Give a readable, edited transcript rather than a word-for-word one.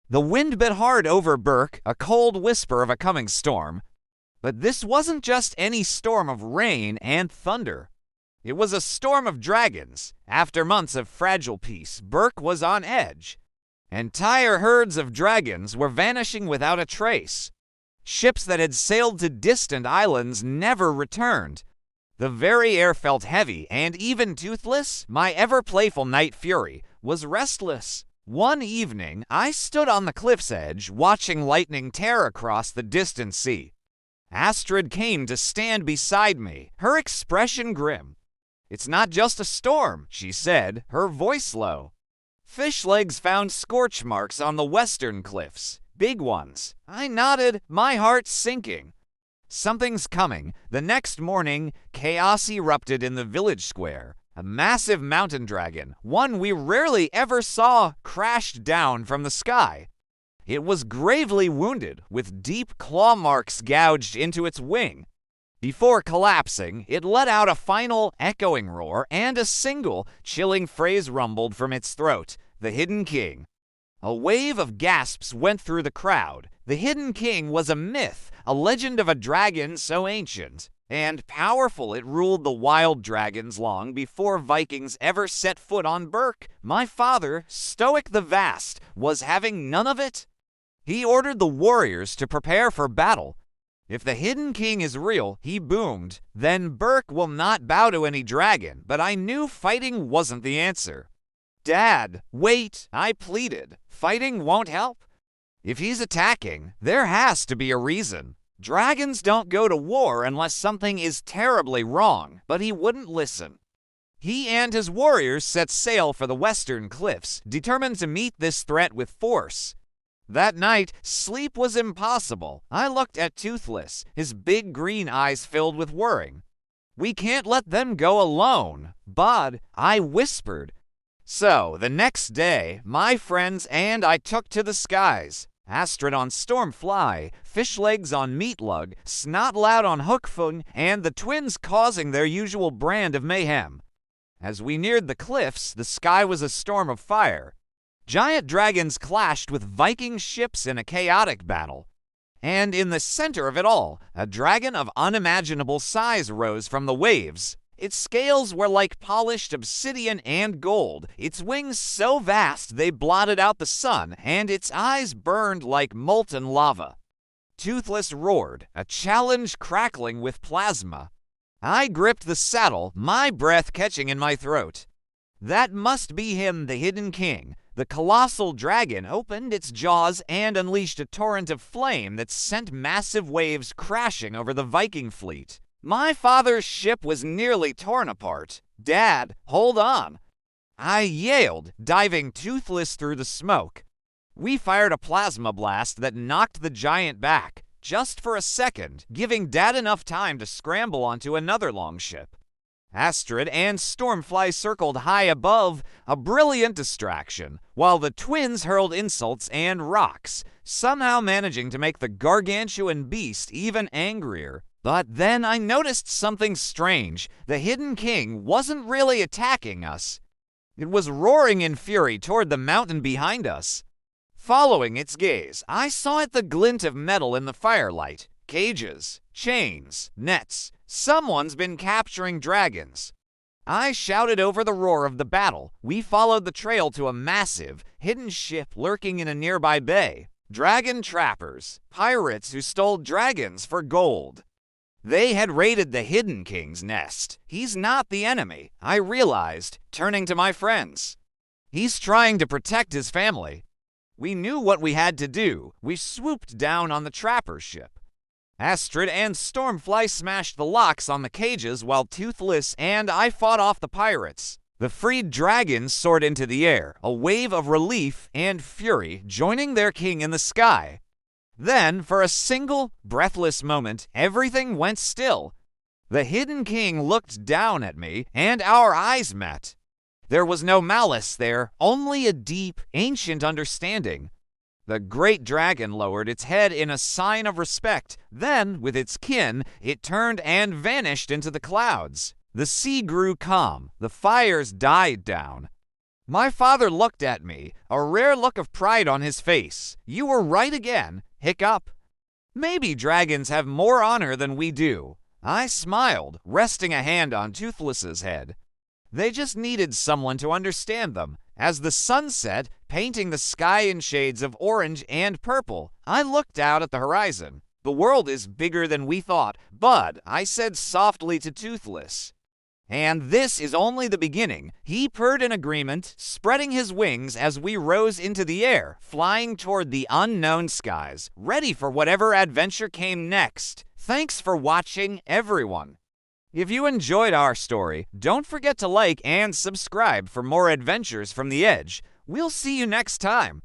The wind bit hard over Berk, a cold whisper of a coming storm. But this wasn't just any storm of rain and thunder. It was a storm of dragons. After months of fragile peace, Berk was on edge. Entire herds of dragons were vanishing without a trace. Ships that had sailed to distant islands never returned. The very air felt heavy, and even Toothless, my ever-playful night fury, was restless. One evening, I stood on the cliff's edge, watching lightning tear across the distant sea. Astrid came to stand beside me, her expression grim. "It's not just a storm," she said, her voice low. "Fish legs found scorch marks on the western cliffs, big ones." I nodded, my heart sinking. Something's coming. The next morning, chaos erupted in the village square. A massive mountain dragon, one we rarely ever saw, crashed down from the sky. It was gravely wounded, with deep claw marks gouged into its wing. Before collapsing, it let out a final, echoing roar, and a single, chilling phrase rumbled from its throat: "The Hidden King." A wave of gasps went through the crowd. The Hidden King was a myth, a legend of a dragon so ancient and powerful it ruled the wild dragons long before Vikings ever set foot on Berk. My father, Stoic the Vast, was having none of it. He ordered the warriors to prepare for battle. "If the Hidden King is real," he boomed, "then Berk will not bow to any dragon." But I knew fighting wasn't the answer. "Dad, wait," I pleaded. "Fighting won't help. If he's attacking, there has to be a reason. Dragons don't go to war unless something is terribly wrong." But he wouldn't listen. He and his warriors set sail for the western cliffs, determined to meet this threat with force. That night, sleep was impossible. I looked at Toothless, his big green eyes filled with worrying. "We can't let them go alone, Bud," I whispered. So, the next day, my friends and I took to the skies. Astrid on Stormfly, Fishlegs on Meatlug, Snotlout on Hookfung, and the twins causing their usual brand of mayhem. As we neared the cliffs, the sky was a storm of fire. Giant dragons clashed with Viking ships in a chaotic battle. And in the center of it all, a dragon of unimaginable size rose from the waves. Its scales were like polished obsidian and gold, its wings so vast they blotted out the sun, and its eyes burned like molten lava. Toothless roared, a challenge crackling with plasma. I gripped the saddle, my breath catching in my throat. That must be him, the Hidden King. The colossal dragon opened its jaws and unleashed a torrent of flame that sent massive waves crashing over the Viking fleet. My father's ship was nearly torn apart. "Dad, hold on!" I yelled, diving Toothless through the smoke. We fired a plasma blast that knocked the giant back, just for a second, giving Dad enough time to scramble onto another longship. Astrid and Stormfly circled high above, a brilliant distraction, while the twins hurled insults and rocks, somehow managing to make the gargantuan beast even angrier. But then I noticed something strange. The Hidden King wasn't really attacking us. It was roaring in fury toward the mountain behind us. Following its gaze, I saw the glint of metal in the firelight. Cages, chains, nets. Someone's been capturing dragons. I shouted over the roar of the battle. We followed the trail to a massive, hidden ship lurking in a nearby bay. Dragon trappers, pirates who stole dragons for gold. They had raided the Hidden King's nest. He's not the enemy, I realized, turning to my friends. He's trying to protect his family. We knew what we had to do. We swooped down on the trapper ship. Astrid and Stormfly smashed the locks on the cages while Toothless and I fought off the pirates. The freed dragons soared into the air, a wave of relief and fury joining their king in the sky. Then, for a single, breathless moment, everything went still. The Hidden King looked down at me, and our eyes met. There was no malice there, only a deep, ancient understanding. The great dragon lowered its head in a sign of respect. Then, with its kin, it turned and vanished into the clouds. The sea grew calm. The fires died down. My father looked at me, a rare look of pride on his face. You were right again. Hiccup. Maybe dragons have more honor than we do. I smiled, resting a hand on Toothless's head. They just needed someone to understand them. As the sun set, painting the sky in shades of orange and purple, I looked out at the horizon. The world is bigger than we thought, Bud, I said softly to Toothless. And this is only the beginning. He purred in agreement, spreading his wings as we rose into the air, flying toward the unknown skies, ready for whatever adventure came next. Thanks for watching, everyone. If you enjoyed our story, don't forget to like and subscribe for more adventures from the edge. We'll see you next time.